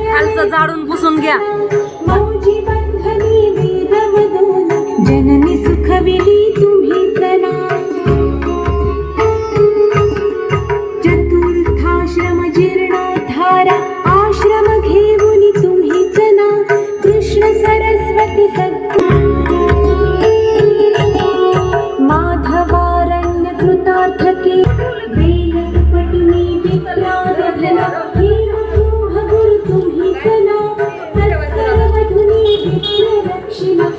खालचं झाडून पुसून घ्या. जननी सुखविली तुम्ही तना चतुर्थाश्रम जीर्णोद्धारा आश्रम घेऊन तुम्ही तना कृष्ण सरस्वती माधवारण्य कृतार्थके वेल पटुनी विप्रारधना भगुरु तुम्ही तना तत्सर्वधुनी विप्र रक्षिणा